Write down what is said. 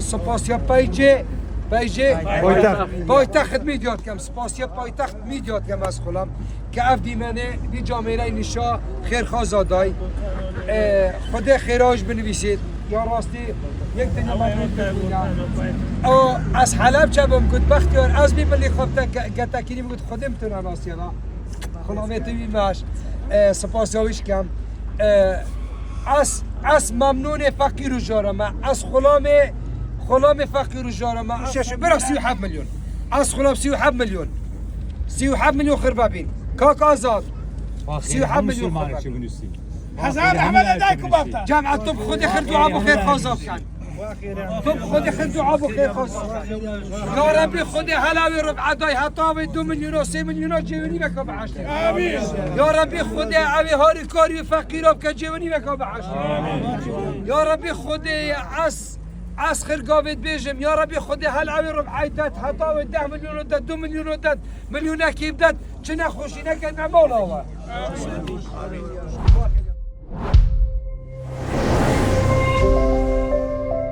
سپاسیا پیجه پایتخت میدیاد کم سپاسیا پایتخت میدیاد کم از خلام که اف دیمنه دی جامعه نشا خیرخوازادای خود خیراج بنویسید یا راستی یک دنیا ممنون کنید او از حلب چبم کد بختیار از بی ملی خوابتا گتاکینی بگود خودم تونن راستی را خلامیت بیمش سپاسیاویش کم از ممنون فقیر و جارمه از خلام فقیر و جارمه برا 37 میلیون از خلام 37 میلیون 37 میلیون خربابین کاک آزاد 37 میلیون خربابین هزار احمد دایکو بابتا جمع تو خود خیر دعا بخیر خوازاب کن تو خود خیر دعا بخیر خوازاب یا ربی خود حلاوی ربع دای حتاوی 2 میلیون و 3 میلیون و جیونی بکا بعشتی آمین یا ربی خود اوی هاری کاری فقیراب که جیونی بکا بعشتی یا ربی خود از خرگاوید بیجم یا ربی خود حلاوی ربع داد حتاوی 10 میلیون و داد 2 میلیون و داد میلیون اکیب داد چه نخوشی نکن نمال آور